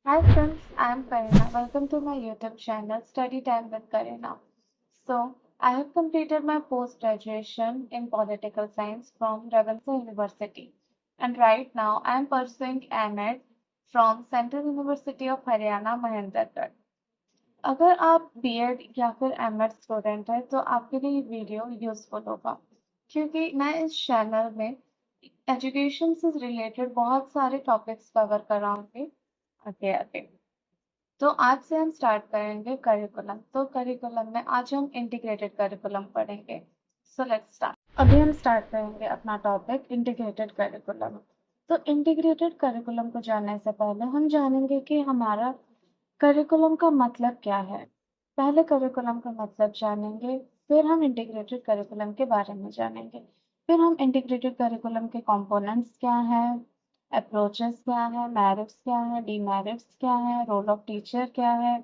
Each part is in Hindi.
Hi friends, I am Karina. Welcome to my YouTube channel Study Time with Karina. I have completed my post graduation in political science from Ravenshaw University, and right now I am pursuing M.Ed from Central University of Haryana, Mahendragarh. अगर आप बीएड या फिर एमएड स्टूडेंट हैं तो आपके लिए ये वीडियो यूजफुल होगा क्योंकि मैं इस चैनल में एजुकेशन से रिलेटेड बहुत सारे टॉपिक्स कवर कराऊंगी आगे आगे। तो आज से हम स्टार्ट करेंगे करिकुलम। तो करिकुलम में आज हम इंटीग्रेटेड करिकुलम पढ़ेंगे। So let's start. अभी हम स्टार्ट करेंगे अपना टॉपिक इंटीग्रेटेड करिकुलम। तो इंटीग्रेटेड करिकुलम को जानने से पहले हम जानेंगे कि हमारा करिकुलम का मतलब क्या है। पहले करिकुलम का मतलब जानेंगे, फिर हम इंटीग्रेटेड करिकुलम के बारे में जानेंगे, फिर हम इंटीग्रेटेड करिकुलम के कंपोनेंट्स क्या हैं, अप्रोचेस क्या है, मेरिट्स क्या है, डीमेरिट्स क्या है, रोल ऑफ टीचर क्या है,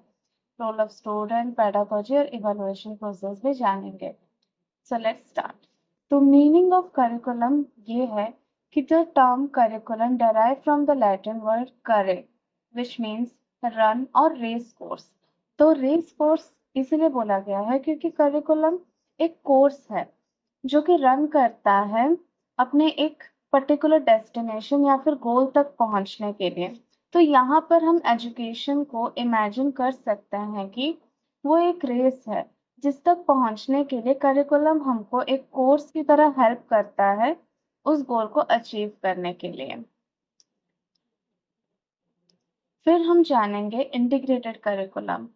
रोल ऑफ स्टूडेंट, पेडागोजी और इवैल्यूएशन प्रोसेस भी जानेंगे। So let's start. तो मीनिंग ऑफ करिकुलम ये है कि the term curriculum derive from the Latin word करे विच मीन्स रन और रेस कोर्स। तो रेस कोर्स इसलिए बोला गया है क्योंकि करिकुलम एक कोर्स है जो कि रन करता है अपने एक पर्टिकुलर डेस्टिनेशन या फिर गोल तक पहुंचने के लिए। तो यहाँ पर हम एजुकेशन को इमेजिन कर सकते हैं कि वो एक रेस है जिस तक पहुंचने के लिए करिकुलम हमको एक कोर्स की तरह हेल्प करता है उस गोल को अचीव करने के लिए। फिर हम जानेंगे इंटीग्रेटेड करिकुलम।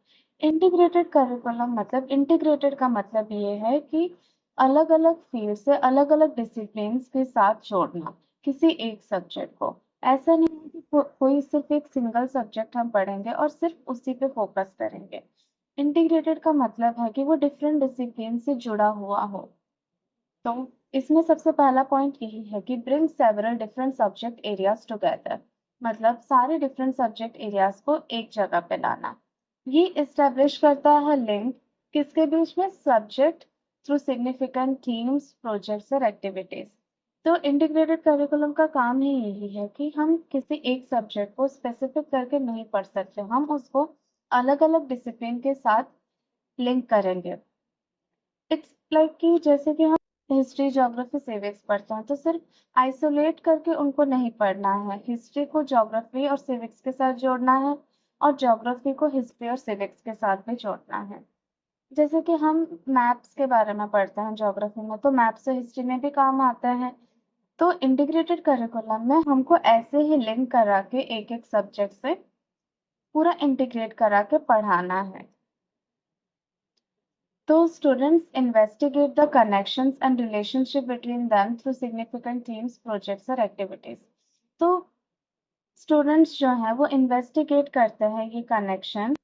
इंटीग्रेटेड करिकुलम मतलब इंटीग्रेटेड का मतलब ये है कि अलग अलग फील्ड से अलग अलग डिसिप्लिन के साथ जोड़ना किसी एक सब्जेक्ट को। ऐसा नहीं है कि कोई सिर्फ एक सिंगल सब्जेक्ट हम पढ़ेंगे और सिर्फ उसी पे फोकस करेंगे। इंटीग्रेटेड का मतलब है कि वो डिफरेंट डिसिप्लिन से जुड़ा हुआ हो। तो इसमें सबसे पहला पॉइंट यही है कि bring several different subject areas together, मतलब सारे डिफरेंट सब्जेक्ट एरियाज को एक जगह पे लाना। ये इस्टेब्लिश करता है लिंक किसके बीच में, subject through significant themes, projects और एक्टिविटीज। तो इंटीग्रेटेड करिकुलम का काम ही यही है कि हम किसी एक सब्जेक्ट को स्पेसिफिक करके नहीं पढ़ सकते, हम उसको अलग अलग डिसिप्लिन के साथ लिंक करेंगे। इट्स लाइक कि जैसे कि हम हिस्ट्री, ज्योग्राफी, सिविक्स पढ़ते हैं तो सिर्फ आइसोलेट करके उनको नहीं पढ़ना है। हिस्ट्री को ज्योग्राफी और सिविक्स के साथ जोड़ना है और ज्योग्राफी को हिस्ट्री और सिविक्स के साथ भी जोड़ना है। जैसे कि हम मैप्स के बारे में पढ़ते हैं ज्योग्राफी में, तो मैप्स से हिस्ट्री में भी काम आता है। तो इंटीग्रेटेड करिकुलम में हमको ऐसे ही लिंक करा के एक एक सब्जेक्ट से पूरा इंटीग्रेट करा के पढ़ाना है। So students investigate the connections and relationship between them through significant themes, projects और activities. तो स्टूडेंट्स जो हैं वो इन्वेस्टिगेट करते हैं ये कनेक्शन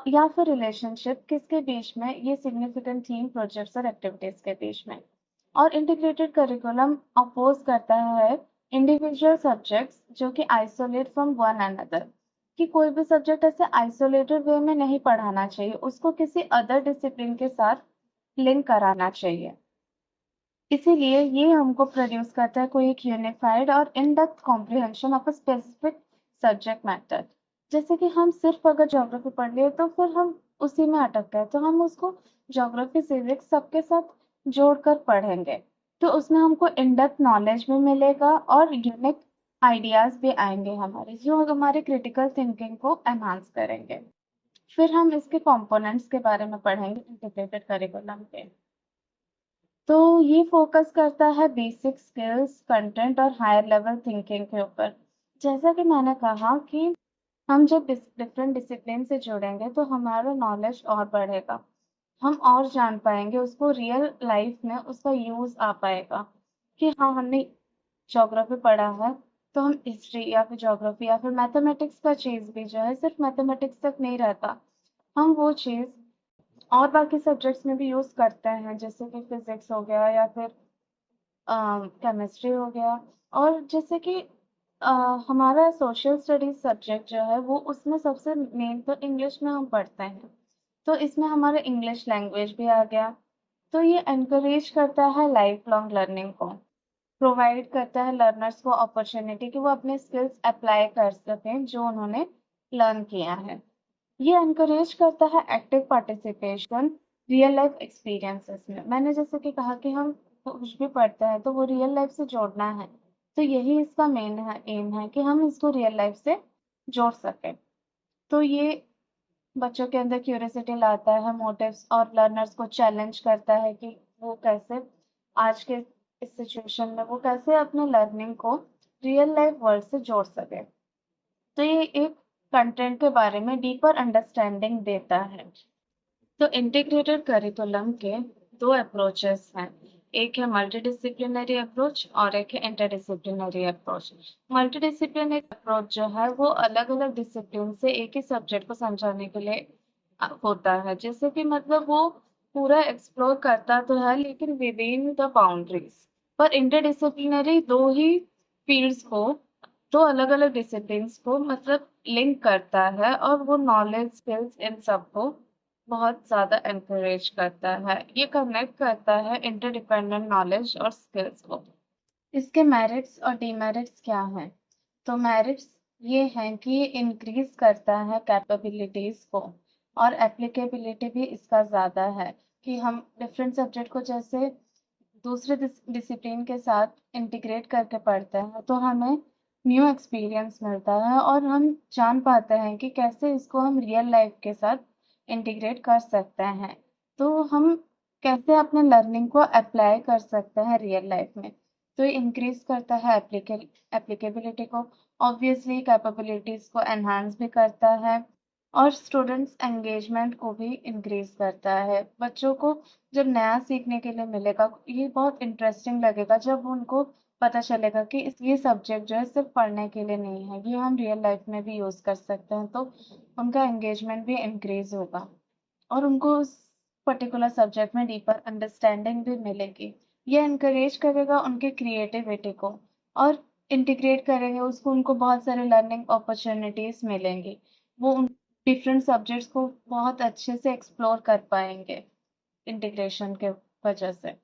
या फिर रिलेशनशिप किसके बीच में, ये सिग्निफिकेंट थीम, प्रोजेक्ट्स और एक्टिविटीज के बीच में। और इंटीग्रेटेड करिकुलम अपोज करता है इंडिविजुअल सब्जेक्ट्स जो कि आइसोलेट फ्रॉम वन अनदर, कि कोई भी सब्जेक्ट ऐसे आइसोलेटेड वे में नहीं पढ़ाना चाहिए, उसको किसी अदर डिसिप्लिन के साथ लिंक कराना चाहिए। इसीलिए ये हमको प्रोड्यूस करता है कोई एक यूनिफाइड और in depth comprehension of a specific subject matter. जैसे कि हम सिर्फ अगर ज्योग्राफी पढ़ लिए तो फिर हम उसी में अटक गए, तो हम उसको ज्योग्राफी, सिविक्स सबके साथ जोड़कर पढ़ेंगे। तो उसमें हमको इन डेप्थ नॉलेज भी मिलेगा और यूनिक आइडियाज भी आएंगे हमारे, जो हमारे क्रिटिकल थिंकिंग को एनहांस करेंगे। फिर हम इसके कंपोनेंट्स के बारे में पढ़ेंगे इंटीग्रेटेड करिकुलम के। तो ये फोकस करता है बेसिक स्किल्स, कंटेंट और हायर लेवल थिंकिंग के ऊपर। जैसा कि मैंने कहा कि हम जब डिफरेंट डिसिप्लिन से जुड़ेंगे तो हमारा नॉलेज और बढ़ेगा, हम और जान पाएंगे, उसको रियल लाइफ में उसका यूज आ पाएगा कि हाँ हमने ज्योग्राफी पढ़ा है तो हम हिस्ट्री या फिर ज्योग्राफी या फिर मैथमेटिक्स का चीज भी जो है सिर्फ मैथमेटिक्स तक नहीं रहता, हम वो चीज और बाकी सब्जेक्ट्स में भी यूज करते हैं, जैसे कि फिजिक्स हो गया या फिर केमिस्ट्री हो गया। और जैसे कि अ, हमारा सोशल स्टडीज सब्जेक्ट जो है वो उसमें सबसे मेन तो इंग्लिश में हम पढ़ते हैं, तो इसमें हमारा इंग्लिश लैंग्वेज भी आ गया। तो ये एनकरेज करता है लाइफ लॉन्ग लर्निंग को, प्रोवाइड करता है लर्नर्स को अपॉर्चुनिटी कि वो अपने स्किल्स अप्लाई कर सकें जो उन्होंने लर्न किया है। ये एनकरेज करता है active participation real life experiences में। मैंने जैसे कि कहा कि हम कुछ भी पढ़ते हैं तो वो रियल लाइफ से जोड़ना है, तो यही इसका मेन है, एम है कि हम इसको रियल लाइफ से जोड़ सकें। तो ये बच्चों के अंदर क्यूरियोसिटी लाता है, मोटिव्स और लर्नर्स को चैलेंज करता है कि वो कैसे आज के इस सिचुएशन में वो कैसे अपने लर्निंग को रियल लाइफ वर्ल्ड से जोड़ सके। तो ये एक कंटेंट के बारे में डीपर अंडरस्टैंडिंग देता है। तो इंटीग्रेटेड करिकुलम के दो अप्रोचेस हैं, एक है मल्टीडिसिप्लिनरी अप्रोच और एक है इंटरडिसिप्लिनरी अप्रोच। मल्टीडिसिप्लिनरी अप्रोच जो है वो अलग अलग डिसिप्लिन से एक ही सब्जेक्ट को समझाने के लिए होता है, जैसे कि मतलब वो पूरा एक्सप्लोर करता तो है लेकिन विद इन द बाउंड्रीज। पर इंटरडिसिप्लिनरी दो ही फील्ड्स को, दो अलग अलग डिसिप्लिन्स को मतलब लिंक करता है और वो नॉलेज स्किल्स इन सबको बहुत ज़्यादा एनकरेज करता है। ये कनेक्ट करता है इंटरडिपेंडेंट नॉलेज और स्किल्स को। इसके मेरिट्स और डीमेरिट्स क्या हैं? तो मेरिट्स ये हैं कि ये इंक्रीज करता है कैपेबिलिटीज को, और एप्लीकेबिलिटी भी इसका ज़्यादा है कि हम डिफरेंट सब्जेक्ट को जैसे दूसरे डिसिप्लिन के साथ इंटीग्रेट करके पढ़ते हैं तो हमें न्यू एक्सपीरियंस मिलता है और हम जान पाते हैं कि कैसे इसको हम रियल लाइफ के साथ इंटीग्रेट कर सकते हैं। तो हम कैसे अपने लर्निंग को अप्लाई कर सकते हैं रियल लाइफ में। तो ये इंक्रीज करता है एप्लीकेबिलिटी को, ऑब्वियसली कैपेबिलिटीज को एनहांस भी करता है और स्टूडेंट्स एंगेजमेंट को भी इंक्रीज करता है। बच्चों को जब नया सीखने के लिए मिलेगा, ये बहुत इंटरेस्टिंग लगेगा जब उनको पता चलेगा कि ये सब्जेक्ट जो है सिर्फ पढ़ने के लिए नहीं है, ये हम रियल लाइफ में भी यूज़ कर सकते हैं। तो उनका एंगेजमेंट भी इंक्रीज होगा और उनको उस पर्टिकुलर सब्जेक्ट में डीपर अंडरस्टैंडिंग भी मिलेगी। ये इनकरेज करेगा उनके क्रिएटिविटी को और इंटीग्रेट करेंगे उसको, उनको बहुत सारे लर्निंग अपॉर्चुनिटीज मिलेंगी। वो उन डिफरेंट सब्जेक्ट्स को बहुत अच्छे से एक्सप्लोर कर पाएंगे इंटीग्रेशन के वजह से।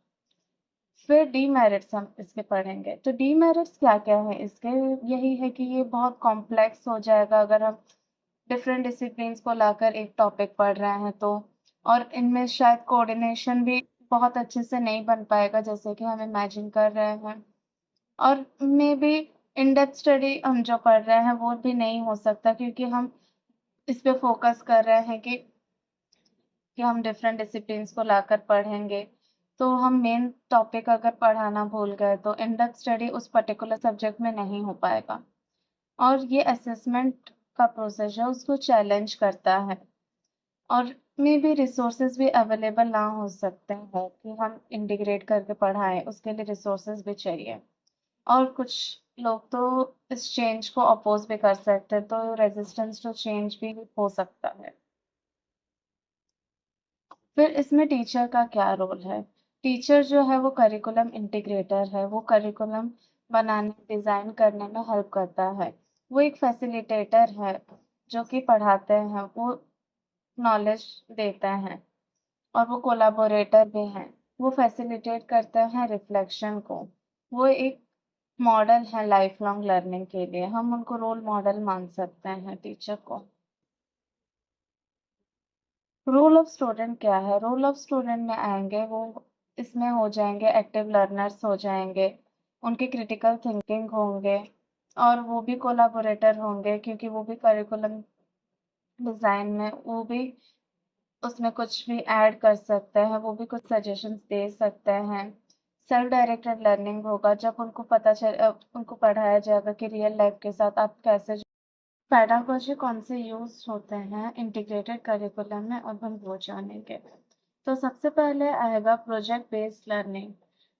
फिर डीमेरिट्स हम इसके पढ़ेंगे। तो डीमेरिट्स क्या क्या है इसके? यही है कि ये बहुत कॉम्प्लेक्स हो जाएगा अगर हम डिफरेंट डिसिप्लिन्स को लाकर एक टॉपिक पढ़ रहे हैं तो, और इनमें शायद कोऑर्डिनेशन भी बहुत अच्छे से नहीं बन पाएगा जैसे कि हम इमेजिन कर रहे हैं, और may be in depth study हम जो पढ़ रहे हैं वो भी नहीं हो सकता क्योंकि हम इस पे फोकस कर रहे हैं कि हम डिफरेंट डिसिप्लिन्स को लाकर पढ़ेंगे। तो हम मेन टॉपिक अगर पढ़ाना भूल गए तो इन डेप्थ स्टडी उस पर्टिकुलर सब्जेक्ट में नहीं हो पाएगा। और ये असेसमेंट का प्रोसेस है उसको चैलेंज करता है, और मे बी रिसोर्सेज भी अवेलेबल ना हो सकते हैं कि हम इंटीग्रेट करके पढ़ाएं, उसके लिए रिसोर्सेज भी चाहिए। और कुछ लोग तो इस चेंज को अपोज भी कर सकते हैं, तो रेजिस्टेंस टू चेंज भी हो सकता है। फिर इसमें टीचर का क्या रोल है? टीचर जो है वो करिकुलम इंटीग्रेटर है, वो करिकुलम बनाने डिज़ाइन करने में हेल्प करता है। वो एक फैसिलिटेटर है जो कि पढ़ाते हैं, वो नॉलेज देते हैं, और वो कोलैबोरेटर भी हैं। वो फैसिलिटेट करते हैं रिफ्लेक्शन को। वो एक मॉडल है लाइफ लॉन्ग लर्निंग के लिए, हम उनको रोल मॉडल मान सकते हैं टीचर को। रोल ऑफ स्टूडेंट क्या है? रोल ऑफ स्टूडेंट में आएंगे वो, इसमें हो जाएंगे एक्टिव लर्नर्स हो जाएंगे, उनके क्रिटिकल थिंकिंग होंगे, और वो भी कोलाबोरेटर होंगे क्योंकि वो भी करिकुलम डिज़ाइन में वो भी उसमें कुछ भी ऐड कर सकते हैं, वो भी कुछ सजेशंस दे सकते हैं। सेल्फ डायरेक्टेड लर्निंग होगा जब उनको उनको पढ़ाया जाएगा कि रियल लाइफ के साथ आप कैसे। पेडागोजी कौन से यूज होते हैं इंटीग्रेटेड करिकुलम में, अब हम वो जानेंगे। तो सबसे पहले आएगा project based learning.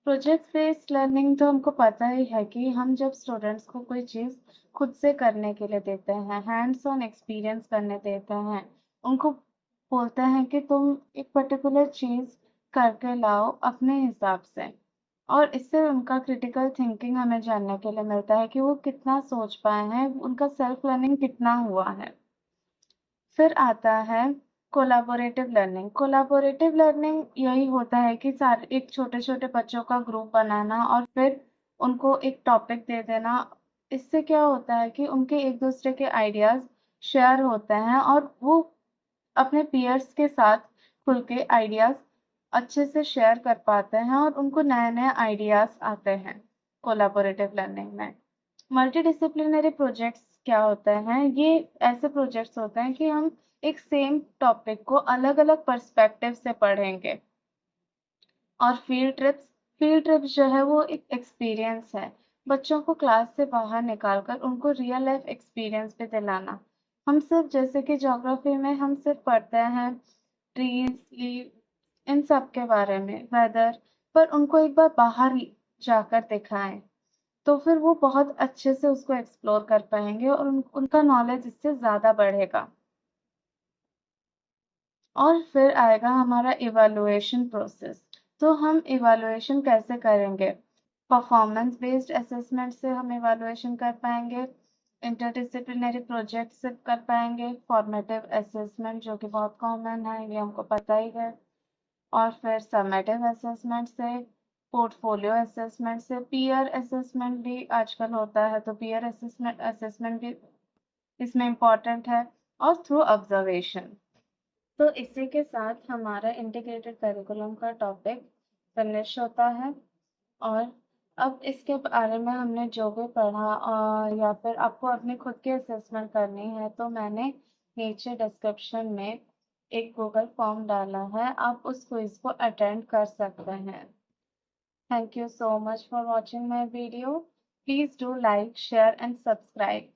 Project based learning तो हमको पता ही है कि हम जब स्टूडेंट्स को कोई चीज़ खुद से करने के लिए देते हैं, हैंड्स ऑन एक्सपीरियंस करने देते हैं, उनको बोलते हैं कि तुम एक पर्टिकुलर चीज़ करके लाओ अपने हिसाब से, और इससे उनका क्रिटिकल थिंकिंग हमें जानने के लिए मिलता है कि वो कितना सोच पाए हैं, उनका सेल्फ लर्निंग कितना हुआ है। फिर आता है कोलैबोरेटिव लर्निंग। कोलैबोरेटिव लर्निंग यही होता है कि सारे एक छोटे-छोटे बच्चों का ग्रुप बनाना और फिर उनको एक टॉपिक दे देना। इससे क्या होता है कि उनके एक दूसरे के आइडियाज़ शेयर होते हैं और वो अपने पीयर्स के साथ खुल के आइडियाज अच्छे से शेयर कर पाते हैं और उनको नए नए आइडियाज आते हैं कोलैबोरेटिव लर्निंग में। मल्टीडिसिप्लिनरी प्रोजेक्ट्स क्या होते हैं? ये ऐसे प्रोजेक्ट्स होते हैं कि हम एक सेम टॉपिक को अलग अलग पर्सपेक्टिव से पढ़ेंगे। और फील्ड ट्रिप्स जो है वो एक एक्सपीरियंस है, बच्चों को क्लास से बाहर निकालकर उनको रियल लाइफ एक्सपीरियंस पे दिलाना। हम सिर्फ जैसे कि ज्योग्राफी में हम सिर्फ पढ़ते हैं ट्रीज, लीव, इन सब के बारे में, वेदर, पर उनको एक बार बाहर जाकर दिखाएं तो फिर वो बहुत अच्छे से उसको एक्सप्लोर कर पाएंगे और उनका नॉलेज इससे ज़्यादा बढ़ेगा। और फिर आएगा हमारा इवैल्यूएशन प्रोसेस। तो हम इवैल्यूएशन कैसे करेंगे? परफॉर्मेंस बेस्ड असेसमेंट से हम इवैल्यूएशन कर पाएंगे, इंटरडिसिप्लिनरी प्रोजेक्ट से कर पाएंगे, फॉर्मेटिव असेसमेंट जो कि बहुत कॉमन है, ये हमको पता ही है, और फिर समेटिव असेसमेंट से, पोर्टफोलियो असेसमेंट से, पीयर असेसमेंट भी आजकल होता है तो पीयर असेसमेंट भी इसमें इम्पॉर्टेंट है, और थ्रू ऑब्जर्वेशन। तो इसी के साथ हमारा इंटीग्रेटेड करिकुलम का टॉपिक फिनिश होता है। और अब इसके बारे में हमने जो भी पढ़ा या फिर आपको अपनी खुद की असेसमेंट करनी है तो मैंने नीचे डिस्क्रिप्शन में एक गूगल फॉर्म डाला है, आप उस क्विज को अटेंड कर सकते हैं। Thank you so much for watching my video. Please do like, share and subscribe.